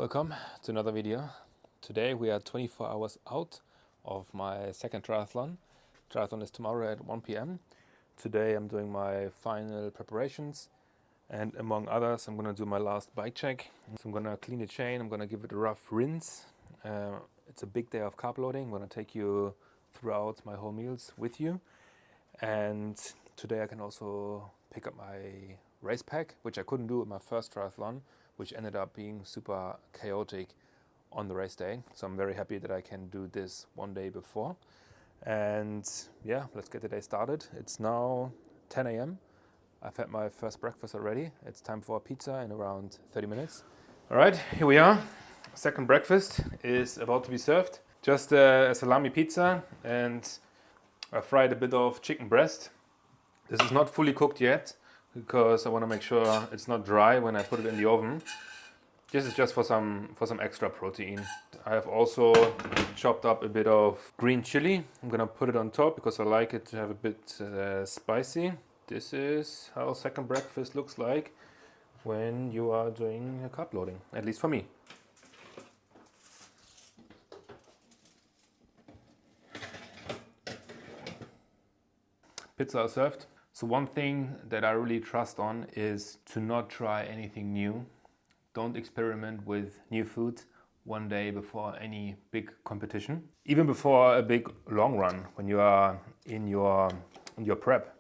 Welcome to another video. Today we are 24 hours out of my second triathlon. Triathlon is tomorrow at 1 p.m. Today I'm doing my final preparations, and among others I'm going to do my last bike check. So I'm going to clean the chain, I'm going to give it a rough rinse. It's a big day of carb loading. I'm going to take you throughout my whole meals with you. And today I can also pick up my race pack, which I couldn't do with my first triathlon, which ended up being super chaotic on the race day. So I'm very happy that I can do this one day before. And yeah, let's get the day started. It's now 10 a.m. I've had my first breakfast already. It's time for a pizza in around 30 minutes. All right, here we are. Second breakfast is about to be served. Just a salami pizza, and I fried a bit of chicken breast. This is not fully cooked yet, because I want to make sure it's not dry when I put it in the oven. This is just for some extra protein. I have also chopped up a bit of green chili. I'm gonna put it on top because I like it to have a bit spicy. This is how second breakfast looks like when you are doing a carb loading, at least for me. Pizza is served. So one thing that I really trust on is to not try anything new. Don't experiment with new foods one day before any big competition. Even before a big long run, when you are in your prep.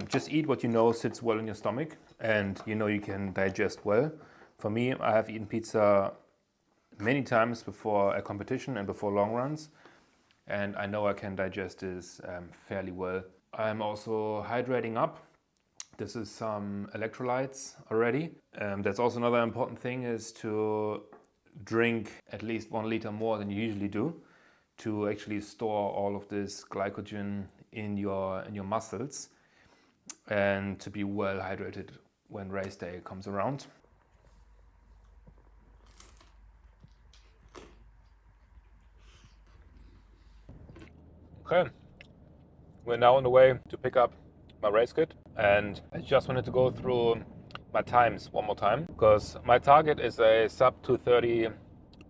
Just eat what you know sits well in your stomach and you know you can digest well. For me, I have eaten pizza many times before a competition and before long runs, and I know I can digest this fairly well. I'm also hydrating up. This is some electrolytes already. That's also another important thing, is to drink at least 1 liter more than you usually do to actually store all of this glycogen in your muscles and to be well hydrated when race day comes around. Okay. We're now on the way to pick up my race kit, and I just wanted to go through my times one more time, because my target is a sub 2:30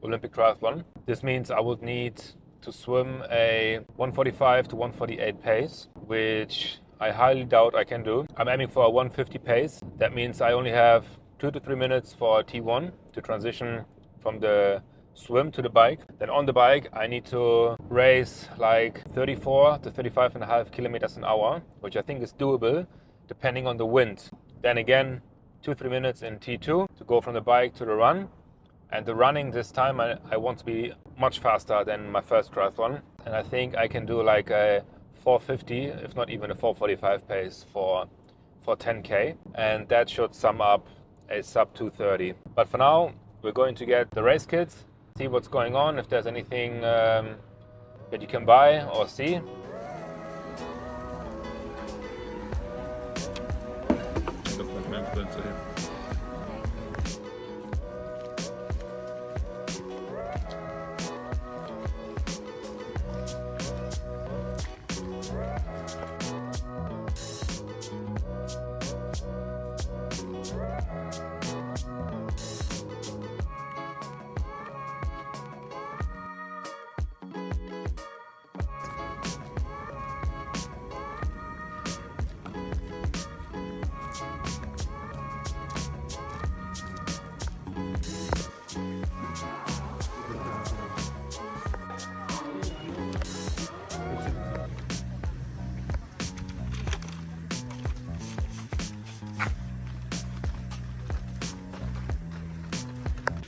Olympic Triathlon. This means I would need to swim a 1:45 to 1:48 pace, which I highly doubt I can do. I'm aiming for a 1:50 pace. That means I only have 2 to 3 minutes for T1 to transition from the swim to the bike. Then on the bike I need to race like 34 to 35.5 kilometers an hour, which I think is doable depending on the wind. Then again 2-3 minutes in T2 to go from the bike to the run. And the running this time I want to be much faster than my first triathlon, and I think I can do like a 4:50, if not even a 4:45 pace for 10k, and that should sum up a sub 2:30. But for now we're going to get the race kits, see what's going on, if there's anything that you can buy or see.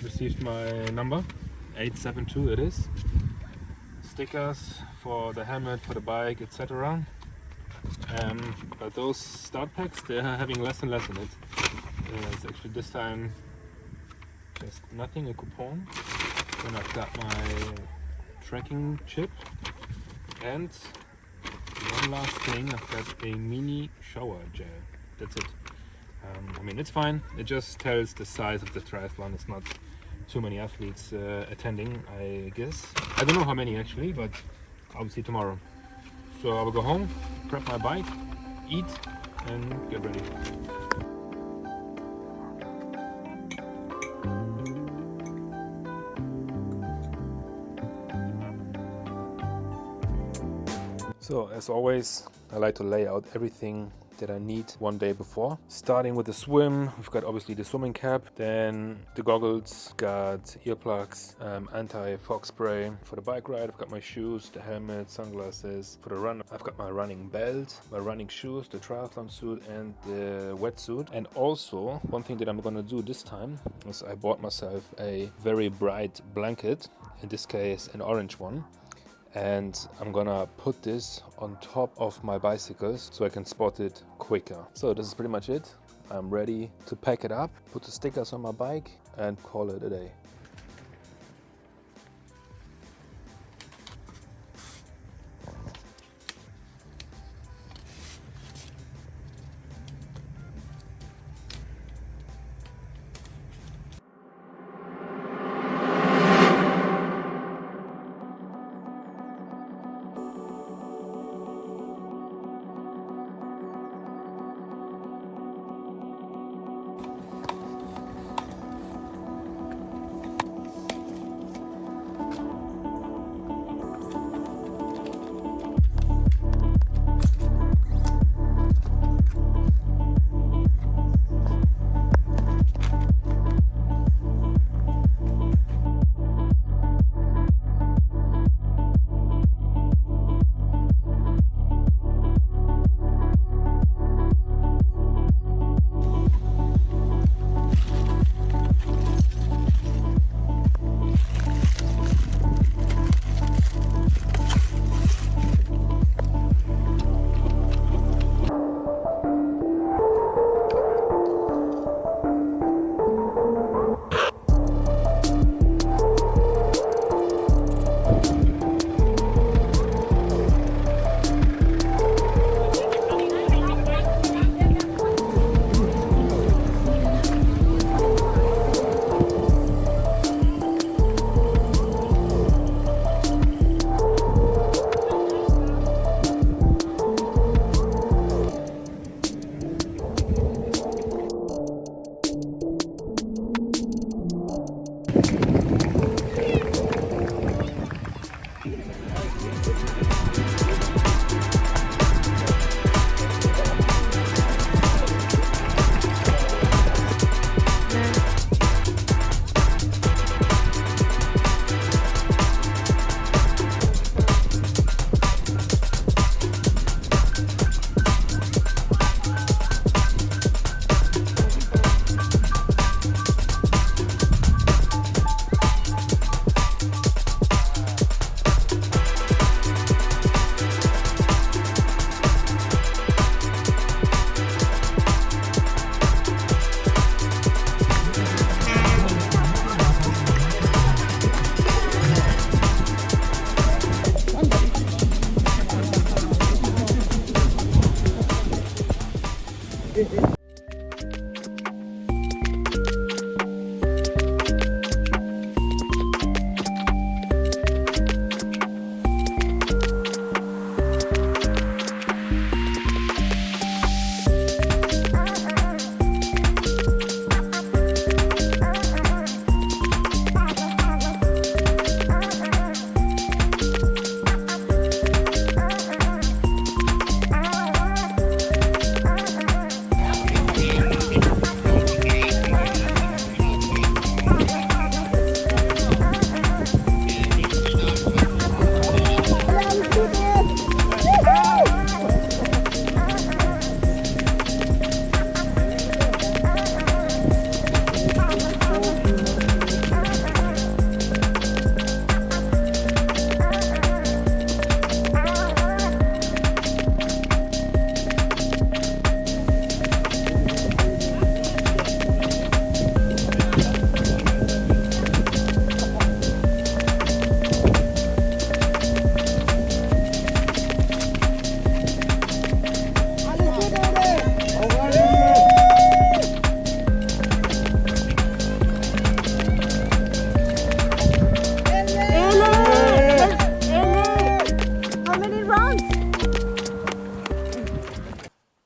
Received my number, 872 it is. Stickers for the helmet, for the bike, etc. But those start packs, they're having less and less in it. It's actually this time just nothing, a coupon. Then I've got my tracking chip, and one last thing, I've got a mini shower gel. That's it. I mean, it's fine. It just tells the size of the triathlon. It's not too many athletes attending, I guess. I don't know how many actually, but I'll see tomorrow. So I will go home, prep my bike, eat, and get ready. So as always, I like to lay out everything that I need one day before. Starting with the swim, we've got obviously the swimming cap, then the goggles, got earplugs, anti-fog spray. For the bike ride, I've got my shoes, the helmet, sunglasses. For the run, I've got my running belt, my running shoes, the triathlon suit and the wetsuit. And also, one thing that I'm gonna do this time is I bought myself a very bright blanket, in this case an orange one. And I'm gonna put this on top of my bicycles so I can spot it quicker. So this is pretty much it. I'm ready to pack it up, put the stickers on my bike and call it a day.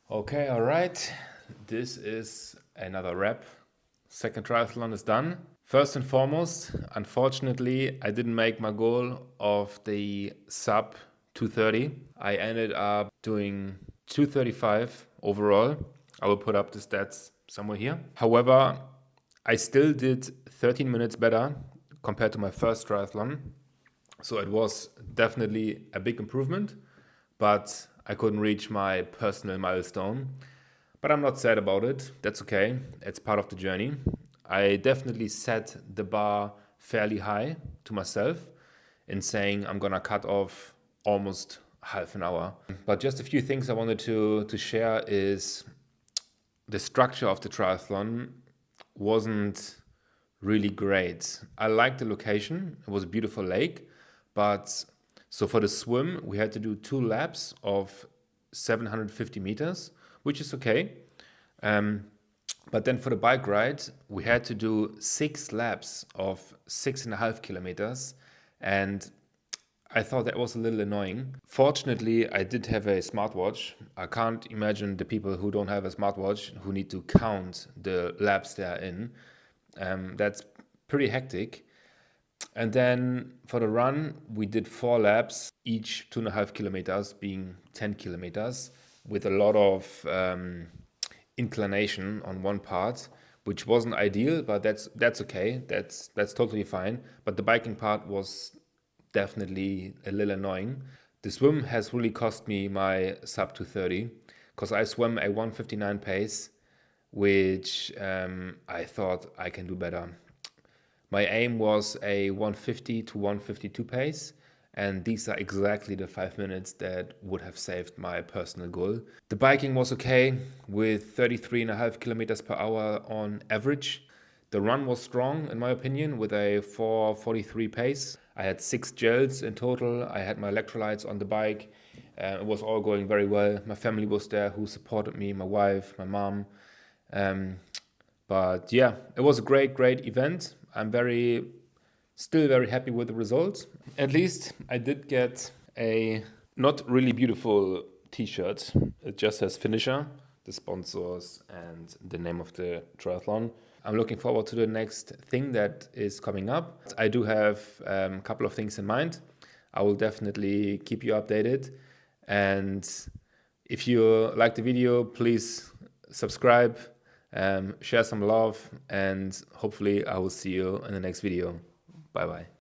Okay, all right. This is another wrap. Second triathlon is done. First and foremost, unfortunately, I didn't make my goal of the sub 2:30. I ended up doing 2:35 overall. I will put up the stats somewhere here. However, I still did 13 minutes better compared to my first triathlon. So it was definitely a big improvement, but I couldn't reach my personal milestone. But I'm not sad about it. That's okay. It's part of the journey. I definitely set the bar fairly high to myself in saying I'm gonna cut off almost half an hour. But just a few things I wanted to share is the structure of the triathlon wasn't really great. I liked the location. It was a beautiful lake, but so for the swim, we had to do 2 laps of 750 meters, which is okay. But then for the bike ride, we had to do 6 laps of 6.5 kilometers. And I thought that was a little annoying. Fortunately, I did have a smartwatch. I can't imagine the people who don't have a smartwatch who need to count the laps they are in. That's pretty hectic. And then for the run, we did 4 laps, each 2.5 kilometers, being 10 kilometers, with a lot of inclination on one part, which wasn't ideal, but that's okay. That's totally fine. But the biking part was definitely a little annoying. The swim has really cost me my sub 2:30 because I swam a 1:59 pace, which I thought I can do better. My aim was a 1:50 to 1:52 pace, and these are exactly the 5 minutes that would have saved my personal goal. The biking was okay with 33.5 kilometers per hour on average. The run was strong, in my opinion, with a 4:43 pace. I had 6 gels in total. I had my electrolytes on the bike. It was all going very well. My family was there who supported me, my wife, my mom. But yeah, it was a great event. I'm still very happy with the results. At least I did get a not really beautiful t-shirt. It just says finisher, the sponsors, and the name of the triathlon. I'm looking forward to the next thing that is coming up. I do have a couple of things in mind. I will definitely keep you updated. And if you like the video, please subscribe, share some love, and hopefully I will see you in the next video. Bye bye.